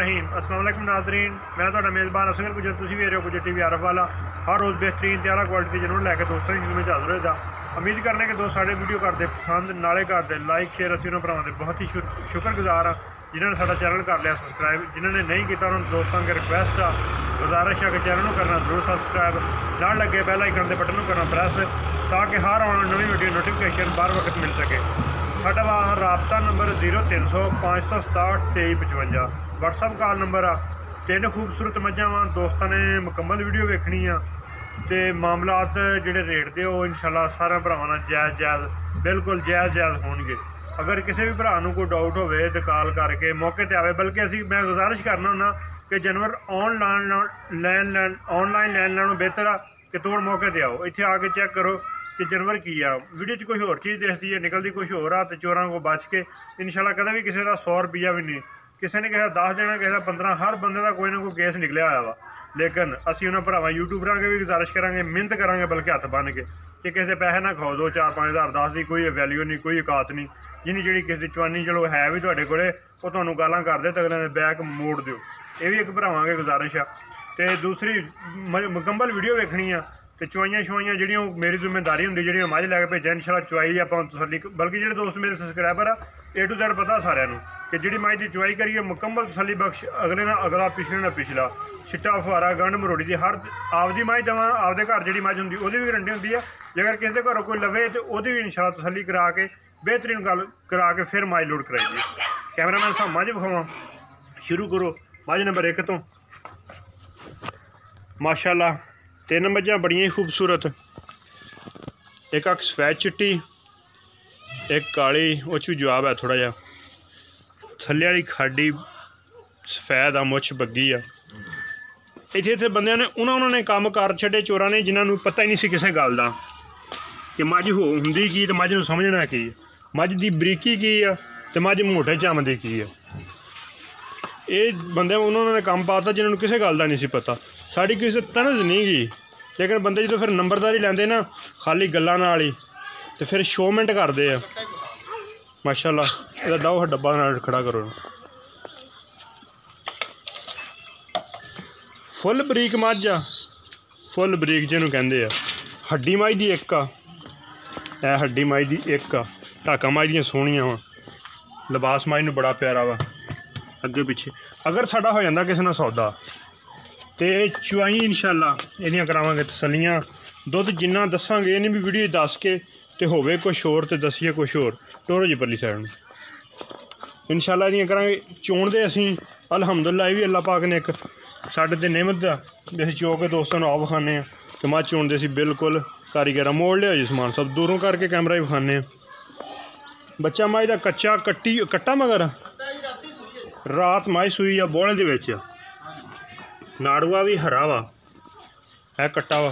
रहीम अस्सलाम वालेकुम नाज़रीन, मैं तुहाडा मेज़बान असगर गुजर, तुसीं वेख रहे हो गुजर टीवी अरब वाला। हर रोज़ बेहतरीन त्यारा क्वालिटी जरूर लैके दोस्तों की खिदमत हाज़र होएगा। उम्मीद करने के दोस्त साढ़े वीडियो करते पसंद नाले करते लाइक शेयर असीं उन्हां भरावां दे बहुत ही शुक्रगुजार हाँ जिन्होंने साडा चैनल कर लिया सबसक्राइब। जिन्होंने नहीं किया उन्होंने दोस्तों के रिक्वेस्ट आ गुजारिश है कि चैनल को करना जरूर सबसक्राइब, नाल लगे बेल आइकन के बटन को करना प्रेस ताकि हर आने नवी वीडियो नोटिफिकेशन बार वक्त मिल सके। साडा राबता नंबर 0300 567 2355 WhatsApp कॉल नंबर आ। तीन खूबसूरत मझां वा दोस्तों ने मुकम्मल वीडियो वेखनी आ तो मामलात जिहड़े रेट दे वो इंशाल्लाह सारे भरावां नाल जायज़ बिल्कुल जायज़ होणगे। अगर किसी भी भरा कोई डाउट होवे तो कॉल करके मौके पर आवे। बल्कि असीं मैं गुजारिश करना हुन्ना कि जानवर ऑनलाइन लैन लैनों बेहतर आ कि तुम मौके पर आओ, इत्थे आके चेक करो कि जानवर की आ। वीडियो च कोई होर चीज़ दिखती है निकलती कुछ होर आ तो चोरां को बच के इंशाल्लाह कदे भी किसी का 100 रुपया भी नहीं, किसी ने किसी 10 देना, किसी 15, हर बंदे का कोई ना कोई केस निकलिया होया वा। लेकिन असीं उन्हां भरावां यूट्यूबरां के भी गुजारिश करांगे, मिहनत करांगे बल्कि हत्थ बन के कि किसी पैसे ना खाओ 2, 4, 5 हज़ार 10 की कोई वैल्यू नहीं, कोई औकात नहीं। जिन्नी जी किसी चवानी चलो है भी तुहाडे कोले वो तुहानूं गालां करदे तो अगले ने बैक मोड़ दिओ, ये भी एक भरावां के गुजारिश आ। तो दूसरी मुकम्मल वीडियो वेखनी आ तो चवाइयां शवाइयां जिहड़ियां मेरी जिम्मेदारी होंदी जिहड़ियां मझ लैके भेजां इंशाल्लाह चवाई आपां तसल्ली। बल्कि जिहड़े दोस्त मेरे सबसक्राइबर आ A to Z पता सारिਆਂ ਨੂੰ कि जिहड़ी मझ की चवाई करिए मुकम्मल तसल्ली बख्श, अगले ना अगला पिछले ना पिछला, छिट्टा फुहारा गंढ मरोड़ी की हर आपदी मझ देवां आपदे घर जिहड़ी मझ हुंदी ओहदी भी गारंटी हुंदी है। जे अगर किसी घरों कोई लवे तो ओहदी भी इंशाल्लाह तसल्ली करा के बेहतरीन गल करा के फिर मझ लोड कराई। कैमरामैन साहब मझ विखावां, शुरू करो मझ नंबर 1 तो। माशाल्लाह 3 मझां बड़ियां ही खूबसूरत, एक अख सफैद चिट्टी, एक काली, उस भी जवाब है थोड़ा जहा, थल्ले वाली खाडी सफैद आ, मुछ बग्गी आ। इत्थे इत्थे बंदियां ने उन्होंने काम कर छड्डे चोरां ने जिन्होंने पता ही नहीं सी किसी गल दा कि मझ हुंदी की तो मझ नूं समझना की, मझ दी बरीकी की आ ते मझ मोटे चमदी की आ। ये बंदे उन्होंने काम पाता जिन्होंने किसी गल दा नहीं सी पता, साड़ी किसी तनज नहीं गई। लेकिन बंदे जो फिर नंबरदारी लैंदे ना खाली गल्लां नाल ही तो फिर शोमेंट करते हैं। माशाल्लाह इहदा डाओ डब्बा नाल खड़ा करो। फुल बरीक मझ आ, फुल बरीक जिन्हों कहते हैं। हड्डी मझ की एक आ, ए हड्डी मझ की एक आ, ढाका मझ दियां सोहणियां वा, लिबास मझ नूं बड़ा प्यारा वा अगे पिछे। अगर साडा हो जांदा किसी नाल सौदा तो चवाई इंशाल्लाह इहदियां करावांगे तसल्लियां। दुध जिन्ना दसांगे इन्नी भी वीडियो दस के तो होवे कुछ होर तो दसीए कुछ होर। टोरो जी परली साइड में इंशाल्लाह इहदियां करांगे। चोणदे असीं अलहमदुलिल्लाह ये भी अल्लाह पाक ने एक साडे ते नेमत दा भी असीं चो के दोस्तां नूं आप विखाने आ कि मझ चोणदे असीं बिल्कुल कारीगर मोड़ लिया जी समान सब दूरों करके कैमरा ही विखाने आ। बच्चा मझ दा कच्चा कट्टा मगर रात मझ सूई आ बोले दे विच, नाड़ुआ भी हरा वा है कट्टा वा।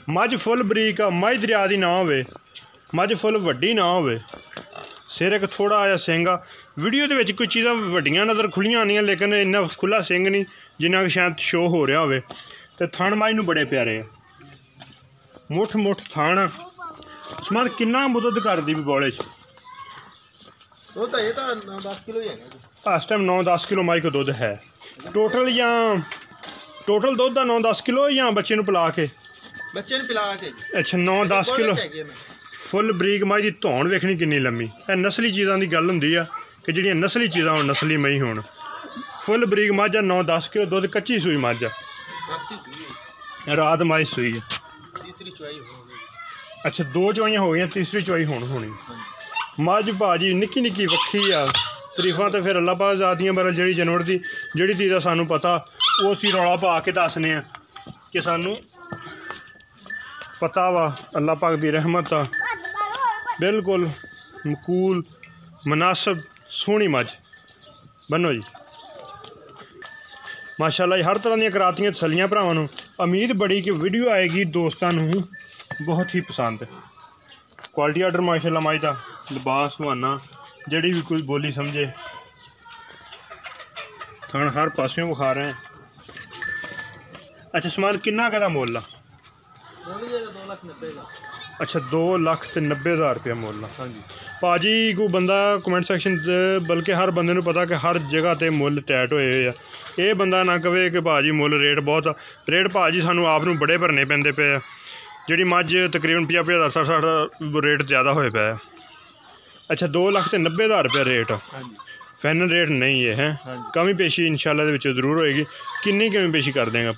मझ फुल बरीक आ, मझ दरिया दी ना होवे, मझ फुल वड्डी ना होवे, सिर एक थोड़ा आया सिंग आ। वीडियो दे विच कुछ चीज़ां वड्डियां नज़र खुलियां आनियां लेकिन इन्ना खुला सिंग नहीं जिन्ना कि शायद शो हो रहा होवे। ते थण मझ नूं बड़े प्यारे आ, मुठ मुठ थण समान किन्ना दुध करदी भी बोले च। इस टाइम 9-10 किलो मझ को दुध है टोटल, या टोटल दुध का 9-10 किलो या बच्चे नूं पिला के अच्छा 9-10 किलो। फुल बरीक मझ की धौन वेखनी कितनी लम्मी। यह नस्ली चीज़ों की गल होंदी आ कि जिहड़ियां नस्ली चीज़ां होण नस्ली मई होण। फुल बरीक मझ आ, 9-10 किलो दुध, कच्ची सूई मझ आ, रात मझ सूई है। अच्छा 2 चवाइयां हो गई, तीसरी चवाई होनी। मझ भाजी निक्की निक्की वक्खी आ। तरीफां तो फिर अल्लाह पाक ज़ादियां बरल जिहड़ी जानवर की जिहड़ी चीज़ का सानूं पता वो असीं रौला पा के दसने आ कि सानूं पता वा। अल्लाह पाक की रहमत आ, बिल्कुल मकूल मुनासिब सोहनी मझ बनो जी। माशाल्लाह हर तरह दी करातियां तसल्लियां भरावां नूं। उम्मीद बड़ी कि वीडियो आएगी दोस्तां नूं बहुत ही पसंद। क्वालिटी आर्डर माशाल्लाह मझ दा लिबास सुहाना जिहड़ी भी कोई बोली समझे। थण हर पासों विखा रहे हैं। अच्छा समान किन्ना कदा मुल आ? 2,90,000 अच्छा 2,90,000 रुपया मुल। हाँ जी भाजी को बंदा कमेंट सैक्शन बल्कि हर बंदे नूं पता कि हर जगह ते मुल टैट होए हुए आ। ये बंदा ना कहे कि भाजी मुल रेट बहुत रेट भाजी सानू आप नूं बड़े भरने पैंदे पे आ। जिहड़ी मझ तकरीबन 50,000 60 रेट ज़्यादा होए पिया। अच्छा 2,90,000 रुपया रेट फाइनल रेट नहीं है हैं। कमी पेशी इंशाल्लाह दे विच जरूर होएगी। किन्नी कमी पेशी कर देंगे आप?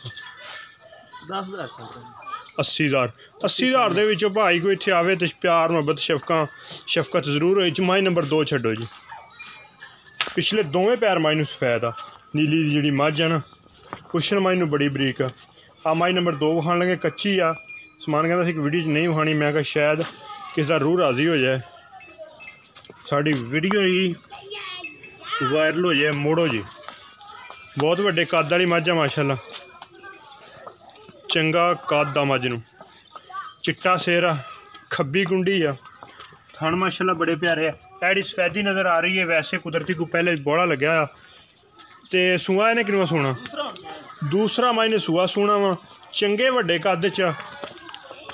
10,000 80,000 दे विचों भाई कोई इत्थे आवे ते प्यार मुहब्बत शफकत जरूर होई। माई नंबर 2 छड्डो जी। पिछले दोवें पैर माई नूं सफैद आ। नीली दी जिहड़ी मझ आ ना पुछन माई नूं बड़ी बरीक आ। माई नंबर 2 विखाण लगे कच्ची आ। समान कहता सी कि वीडियो च नहीं विखाणी। मैं कहा शायद किसी दा रूह राजी हो जाए साड़ी वीडियो ही वायरल हो जाए। मोड़ो जी बहुत वड्डे कद वाली मझ आ माशाअल्लाह। चंगा कद आ मझ नूं। चिट्टा सिर आ खब्बी कुंडी आ। थण माशाअल्लाह बड़े प्यारे आ। एडी सफेदी नज़र आ रही है। वैसे कुदरती को पहले बड़ा लग्या तो सूआ इन्हें किनवा सोना दूसरा मायने सूआ सोना वा। चंगे वड्डे कद च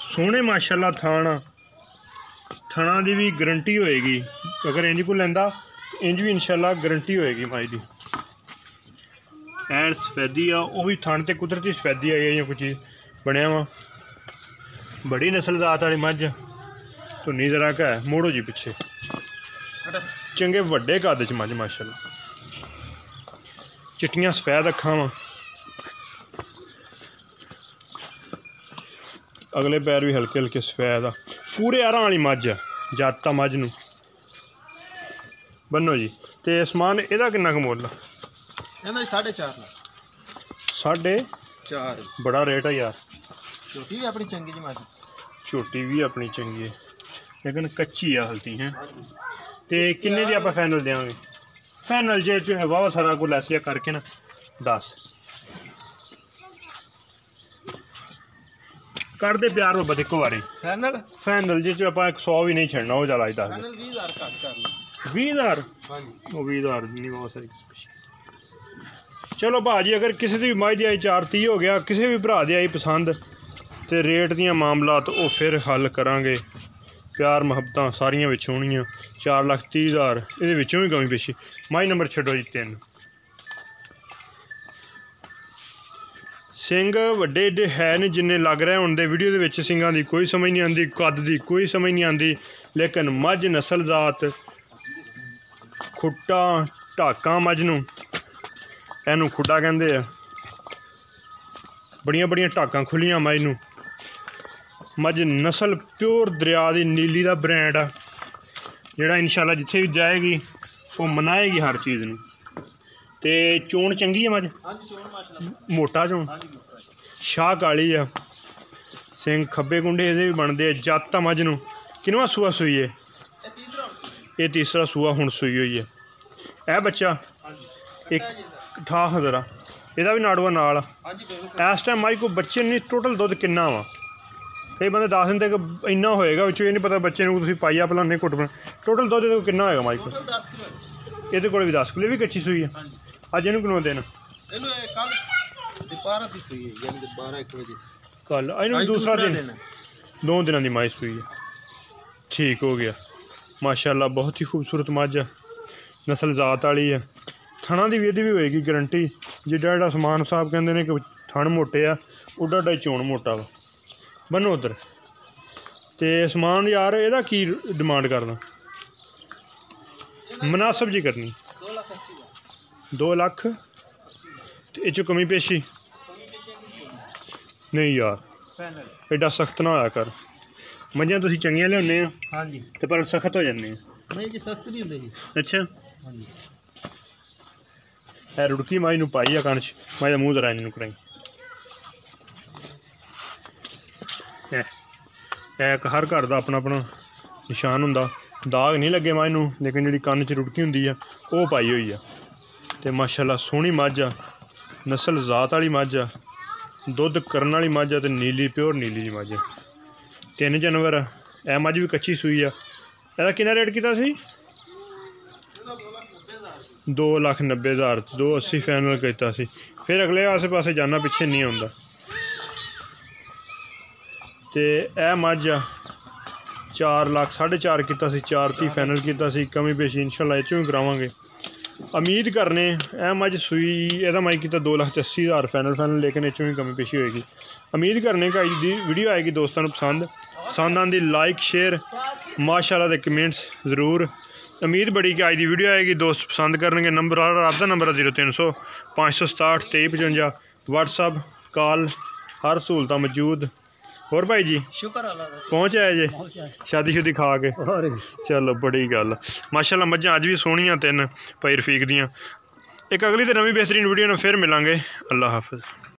सोहने माशाअल्लाह थान थणा की भी गारंटी होएगी। अगर इंज को लैंदा इंज भी इंशाल्लाह गारंटी होएगी माई दी। एंड सफेदी आ वो भी थण ते कुदरती सफेदी आई है। कुछ चीज़ बनया वा बड़ी नस्ल जात वाली मझ धुनी जरा का है। मोड़ो जी पिछे चंगे वड्डे कद च मझ माशाअल्लाह। चिट्टियां सफेद अखां वा। अगले पैर भी हल्के हल्के सफेद आ। पूरे आरां वाली मझ आ। जाता मझ नूं बन्नो जी। तो समान एदा किन्ना क मुल? 4.5 बड़ा रेट है यार। छोटी भी अपनी चंगी जी मझ छोटी भी अपनी चंगी है लेकिन कच्ची आ हल्ती है। तो किन्ने दी आपां फाइनल देंगे? फाइनल जे वाह सारा को लैसिया करके ना 10 कर दे प्यार मुहब्बत इको बारी। फाइनल जे आप 100 भी नहीं छड़ना वो चला 20,000 वो 20,000 नहीं बहुत सारी। चलो भाजी अगर किसी की भी मझ दी आई 430 हो गया किसी भी भरा दी आई पसंद तो रेट दियां मामलात वो फिर हल करांगे। प्यार मुहब्बतां सारियां विच होणियां। 4,30,000 इहदे विचों भी कमी पेशी। माई नंबर छड्डो जी 3। सिंग वड्डे एडे है नहीं जिन्ने लग रहे होंदे वीडियो दे विच। सिंगां दी कोई समझ नहीं आती कद दी कोई समझ नहीं आती लेकिन मझ नस्ल जात खुट्टा ढाकां मझ नूं इहनूं खुड्डा कहंदे आ। बड़ियां बड़ियां ढाकां खुलियां मझ नूं। मझ नस्ल प्योर दरिया दी नीली दा ब्रांड आ जिहड़ा इंशाल्लाह जिथे भी जाएगी वो मनाएगी हर चीज़ नूं। ते चोण चंगी है मझ मोटा चोण शाह काली आ। सिंग खब्बे कुंडे इहदे भी बनदे आ। जत्त आ मझ नूं। किनवा सूआ सूई है? ये तीसरा सूआ हुण सूई हुई है। ए बच्चा एक ठा जरा ਇਹਦਾ भी नाड़ूआ नाल इस टाइम माई को बच्चे नहीं टोटल दुध किन्ना वा? कई बंदे दस दिंदे कि इन्ना होएगा विच ये नहीं पता बच्चे नूं तुसीं पाइया पिलाने घुट टोटल दुध ਇਹਦੇ किन्ना होएगा माई को? ਇਹਦੇ कोल भी 10 किलो भी कच्ची सूई है। अज इहनूं किन्नों दिन? कल इहनूं दूसरा दिन 2 दिनों की माई सूई है। ठीक हो गया माशाअल्लाह बहुत ही खूबसूरत मझ है। नस्ल जात वाली है। थणा की भी भी होएगी गारंटी। जिड्डा जिड्डा समान साहब कहते हैं कि थण मोटे आ उड्डा उड्डा चोण मोटा वा। बनो उधर तो समान यार ਇਹਦਾ की डिमांड करना? मुनासिब जी करनी 2 लाख। तो ये कमी पेशी नहीं यार एडा सख्त ना होया कर। मझां तुसीं चंगियां लियाउने आ ते पर सख्त हो जाने नहीं जी सख्त नहीं होंदे जी। अच्छा है रुड़की माई नूं पाई आ कन च माई दा मूँह जरा इंज नूं कराई। एक हर घर का अपना अपना निशान हुंदा। दाग नहीं लगे माई नूं लेकिन जिहड़ी कन च रुड़की हुंदी आ वो पाई हुई आ। ते माशाअल्लाह सोहनी मझ आ। नस्ल जात वाली मझ आ। दुध करन वाली मझ आ ते नीली प्योर नीली जी मझ। 3 जानवर ए मझ भी कच्ची सूई आ। ਇਹਦਾ किन्ना रेट कीता सी? 2,90,000 280 फाइनल किया सी। फिर अगले आसे पासे जाना पिछे नहीं आउंदा। ते ए मझ आ 4 ਲੱਖ 4.5 ਕੀਤਾ ਸੀ 4 ਫਾਈਨਲ ਕੀਤਾ ਸੀ ਕਮੀ ਪੇਸ਼ੀ ਇਨਸ਼ਾਅੱਲਾ ਇਹ 'ਚੋਂ ਵੀ ਕਰਾਵਾਂਗੇ ਉਮੀਦ ਕਰਨੇ ਇਹ ਮੱਝ ਸੂਈ ਇਹਦਾ ਮੈਂ ਕੀਤਾ 2,80,000 ਫਾਈਨਲ ਲੇਕਿਨ ਇਹ 'ਚੋਂ ਵੀ ਕਮੀ ਪੇਸ਼ੀ ਹੋਏਗੀ ਉਮੀਦ ਕਰਨੇ ਕਿ ਅੱਜ ਦੀ ਵੀਡੀਓ ਆਏਗੀ ਦੋਸਤਾਂ ਨੂੰ ਪਸੰਦ ਆਉਂਦੀ ਲਾइक शेयर माशाअल्लाह दे कमेंट्स ज़रूर उम्मीद बड़ी कि अज की वीडियो आएगी दोस्त पसंद करनगे नंबर आपका नंबर है 0300 567 2355 व्हाट्सअप कॉल हर सहूलत मौजूद और भाई जी शुक्र अल्लाह दा पहुँच आए जे शादी शुदी खा के चलो बड़ी गल माशाअल्लाह मझां अज भी सोहणियां 3 भाई रफीक दियां एक अगली तो नवीं बेहतरीन वीडियो में फिर मिलांगे अल्लाह हाफिज़।